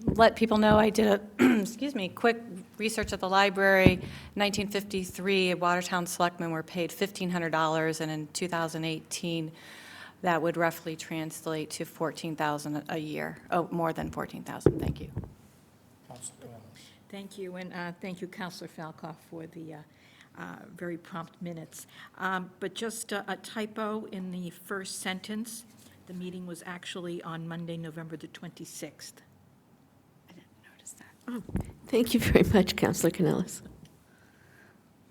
H: let people know I did a, excuse me, quick research at the library. In 1953, Watertown selectmen were paid $1,500, and in 2018, that would roughly translate to $14,000 a year. Oh, more than $14,000. Thank you.
A: Counselor Canellis.
P: Thank you, and thank you, Councilor Falcoff, for the very prompt minutes. But just a typo in the first sentence. The meeting was actually on Monday, November the 26th.
H: I didn't notice that.
I: Oh, thank you very much, Councillor Canellis.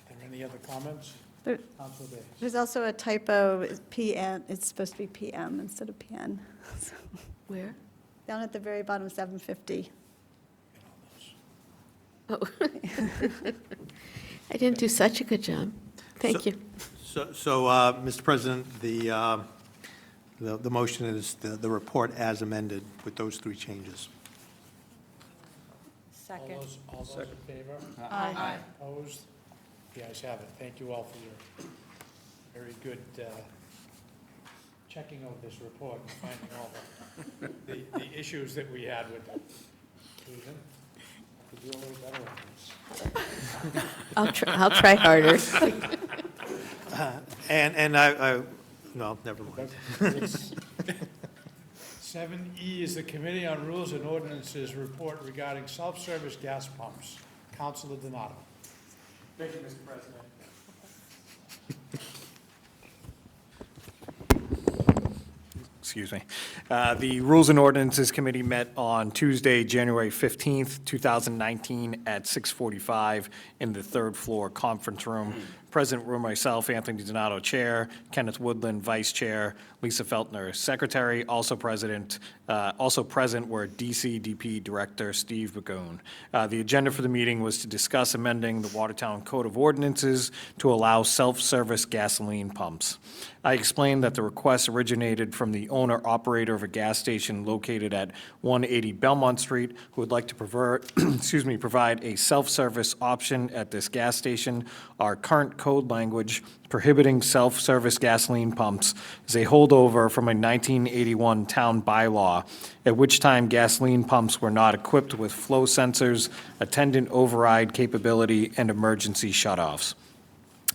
A: Are there any other comments?
L: There-
A: Counselor Bates.
L: There's also a typo, it's PM, it's supposed to be PM instead of PN.
I: Where?
L: Down at the very bottom, 7:50.
I: Oh. I didn't do such a good job. Thank you.
C: So, Mr. President, the motion is the report as amended with those three changes.
H: Second.
A: All those in favor?
H: Aye.
A: Opposed? The ayes have it. Thank you all for your very good checking of this report and finding all the issues that we had with it. Susan, I could do a little better on this.
I: I'll try harder.
C: And I no, never mind.
A: 7E is the Committee on Rules and Ordinances report regarding self-service gas pumps. Councilor Donato.
O: Thank you, Mr. President. Excuse me. The Rules and Ordinances Committee met on Tuesday, January 15th, 2019, at 6:45 in the third floor conference room. Present were myself, Anthony Donato, Chair, Kenneth Woodland, Vice Chair, Lisa Feltner, Secretary. Also present were DCDP Director Steve Bagoon. The agenda for the meeting was to discuss amending the Watertown Code of Ordinances to allow self-service gasoline pumps. I explained that the request originated from the owner-operator of a gas station located at 180 Belmont Street, who would like to provide a self-service option at this gas station. Our current code language prohibiting self-service gasoline pumps is a holdover from a 1981 town bylaw, at which time gasoline pumps were not equipped with flow sensors, attendant override capability, and emergency shutoffs.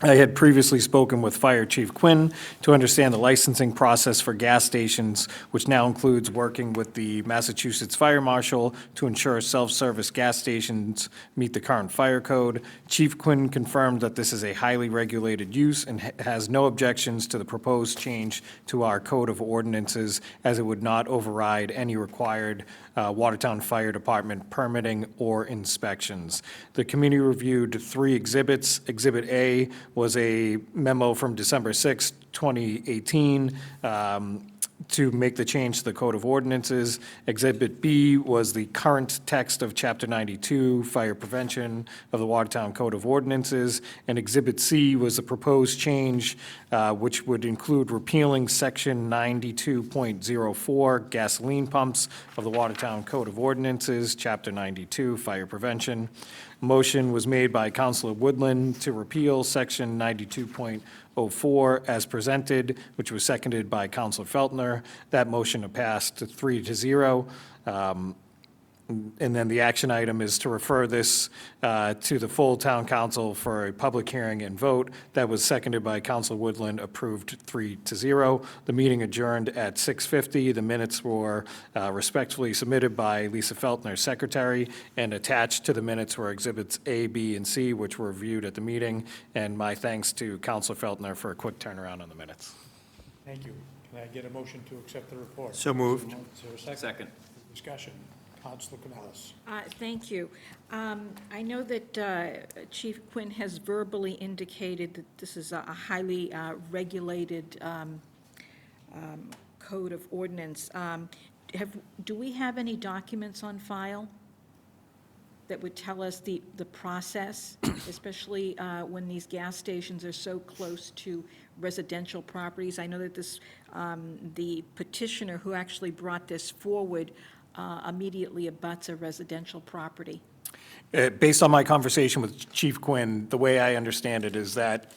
O: I had previously spoken with Fire Chief Quinn to understand the licensing process for gas stations, which now includes working with the Massachusetts Fire Marshal to ensure self-service gas stations meet the current fire code. Chief Quinn confirmed that this is a highly regulated use and has no objections to the proposed change to our Code of Ordinances, as it would not override any required Watertown Fire Department permitting or inspections. The committee reviewed 3 exhibits. Exhibit A was a memo from December 6, 2018, to make the change to the Code of Ordinances. Exhibit B was the current text of Chapter 92, Fire Prevention of the Watertown Code of Ordinances. And Exhibit C was the proposed change, which would include repealing Section 92.04, gasoline pumps of the Watertown Code of Ordinances, Chapter 92, Fire Prevention. Motion was made by Councilor Woodland to repeal Section 92.04 as presented, which was seconded by Councilor Feltner. That motion passed 3-0. And then the action item is to refer this to the full town council for a public hearing and vote. That was seconded by Council Woodland, approved 3-0. The meeting adjourned at 6:50. The minutes were respectfully submitted by Lisa Feltner, secretary, and attached to the minutes were exhibits A, B, and C, which were reviewed at the meeting. And my thanks to Councilor Feltner for a quick turnaround on the minutes.
A: Thank you. Can I get a motion to accept the report?
C: So moved.
A: Is there a second?
K: Second.
A: Discussion. Councilor Canales.
P: Thank you. I know that Chief Quinn has verbally indicated that this is a highly regulated code of ordinance. Do we have any documents on file that would tell us the process, especially when these gas stations are so close to residential properties? I know that this, the petitioner who actually brought this forward immediately abuts a residential property.
O: Based on my conversation with Chief Quinn, the way I understand it is that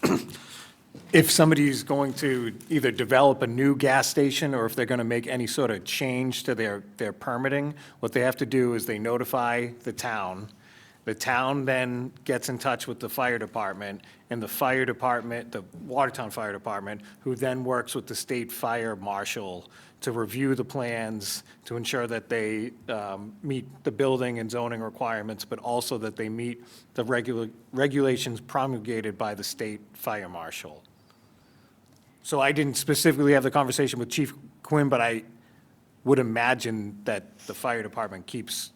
O: if somebody's going to either develop a new gas station or if they're going to make any sort of change to their permitting, what they have to do is they notify the town. The town then gets in touch with the fire department, and the fire department, the Watertown Fire Department, who then works with the state fire marshal to review the plans, to ensure that they meet the building and zoning requirements, but also that they meet the regulations promulgated by the state fire marshal. So I didn't specifically have the conversation with Chief Quinn, but I would imagine that the fire department keeps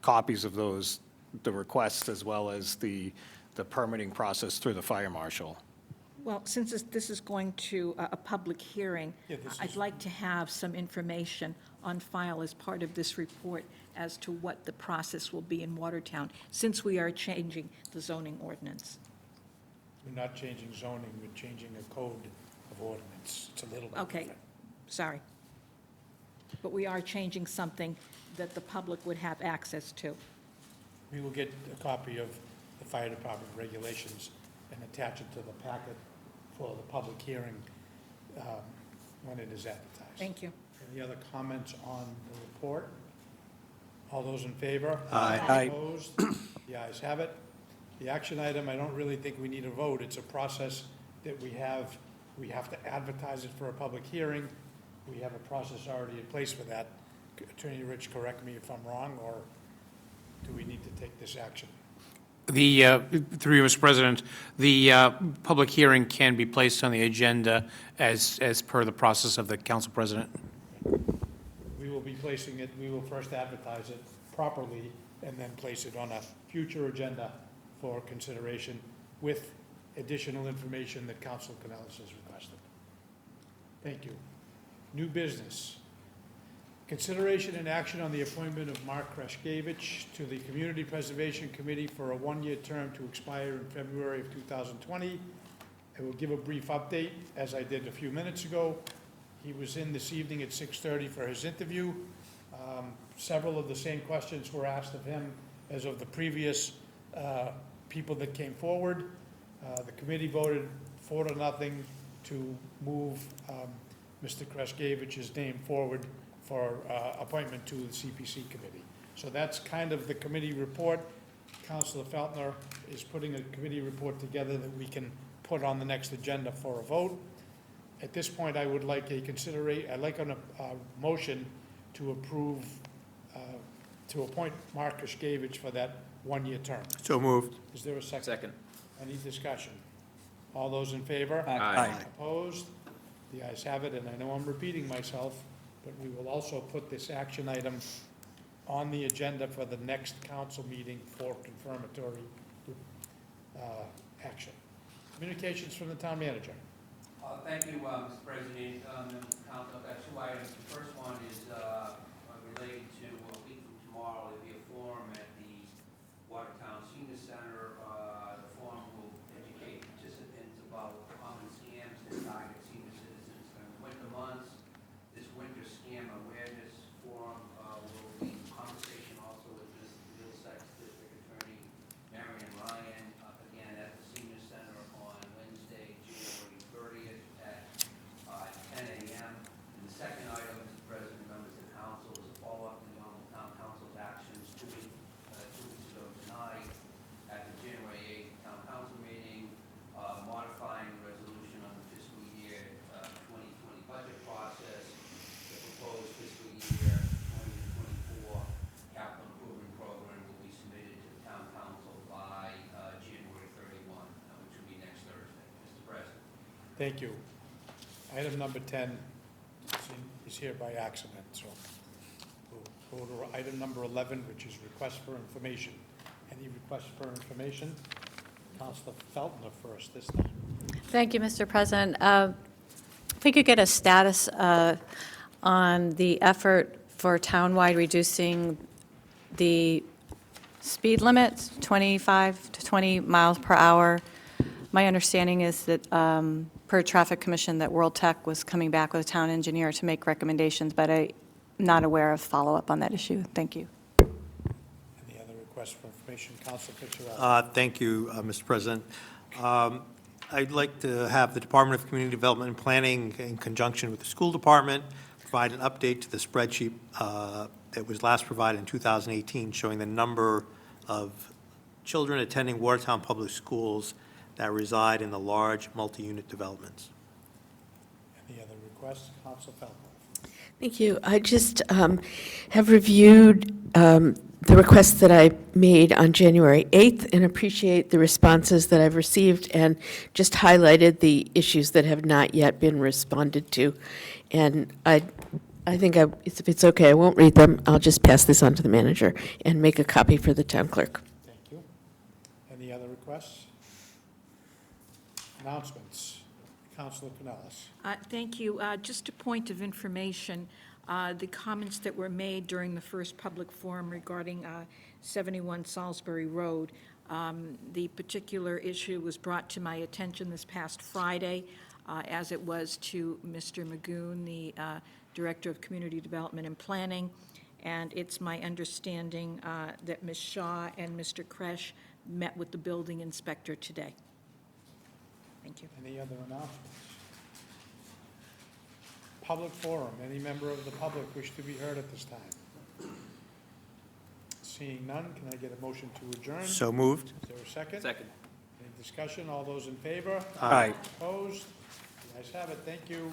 O: copies of those, the requests, as well as the permitting process through the fire marshal.
P: Well, since this is going to a public hearing,
A: Yeah, this
P: I'd
A: is-
P: like to have some information on file as part of this report as to what the process will be in Watertown, since we are changing the zoning ordinance.
A: We're not changing zoning, we're changing a code of ordinance. It's a little bit
P: Okay,
A: different.
P: sorry. But we are changing something that the public would have access to.
A: We will get a copy of the fire department regulations and attach it to the packet for the public hearing when it is advertised.
P: Thank you.
A: Any other comments on the report? All those in favor?
C: Aye.
O: Aye.
A: Opposed? The ayes have it. The action item, I don't really think we need a vote. It's a process that we have. We have to advertise it for a public hearing. We have a process already in place for that. Attorney Rich, correct me if I'm wrong, or do we need to take this action?
B: Through you, Mr. President, the public hearing can be placed on the agenda as per the process of the council president.
A: We will be placing it, we will first advertise it properly and then place it on a future agenda for consideration with additional information that Council Canales has requested. Thank you. New business. Consideration and action on the appointment of Mark Kreshkevich to the Community Preservation Committee for a one-year term to expire in February of 2020. I will give a brief update, as I did a few minutes ago. He was in this evening at 6:30 for his interview. Several of the same questions were asked of him as of the previous people that came forward. The committee voted 4-0 to move Mr. Kreshkevich's name forward for appointment to the CPC committee. So that's kind of the committee report. Councilor Feltner is putting a committee report together that we can put on the next agenda for a vote. At this point, I would like I'd like a motion to approve, to appoint Mark Kreshkevich for that one-year term.
C: So moved.
A: Is there a second?
K: Second.
A: Any discussion? All those in favor?
K: Aye.
A: Opposed? The ayes have it, and I know I'm repeating myself, but we will also put this action item on the agenda for the next council meeting for confirmatory action. Communications from the town manager.
D: Thank you, Mr. President. Members of council, I've got two items. The first one is related to a week from tomorrow. There'll be a forum at the Watertown Senior Center. The forum will educate participants about common scams that target senior citizens during the winter months. This winter scam awareness forum will be in conversation also with Ms. Middlesex District Attorney Marion Ryan, again at the Senior Center on Wednesday, January 30th at 10 a.m. And the second item, Mr. President, members of council,
A: Thank you. Item number 10 is here by accident, so we'll go to item number 11, which is request for information. Any requests for information? Councilor Feltner first this time.
H: Thank you, Mr. President. If we could get a status on the effort for townwide reducing the speed limits, 25 to 20 miles per hour. My understanding is that, per Traffic Commission, that World Tech was coming back with a town engineer to make recommendations, but I'm not aware of follow-up on that issue. Thank you.
A: Any other requests for information? Councilor Picciarelli.
C: Thank you, Mr. President. I'd like to have the Department of Community Development and Planning, in conjunction with the school department, provide an update to the spreadsheet that was last provided in 2018, showing the number of children attending Watertown Public Schools that reside in the large multi-unit developments.
A: Any other requests? Councilor Feltner.
I: Thank you. I just have reviewed the requests that I made on January 8th and appreciate the responses that I've received, and just highlighted the issues that have not yet been responded to. And I think if it's okay, I won't read them. I'll just pass this on to the manager and make a copy for the town clerk.
A: Thank you. Any other requests? Announcements. Councilor Canellis.
P: Thank you. Just a point of information, the comments that were made during the first public forum regarding 71 Salisbury Road, the particular issue was brought to my attention this past Friday, as it was to Mr. Magoon, the Director of Community Development and Planning, and it's my understanding that Ms. Shaw and Mr. Kresh met with the building inspector today. Thank you.
A: Any other announcements? Public forum. Any member of the public wish to be heard at this time? Seeing none, can I get a motion to adjourn?
C: So moved.
A: Is there a second?
K: Second.
A: Any discussion? All those in favor?
O: Aye.
A: Opposed? The ayes have it. Thank you.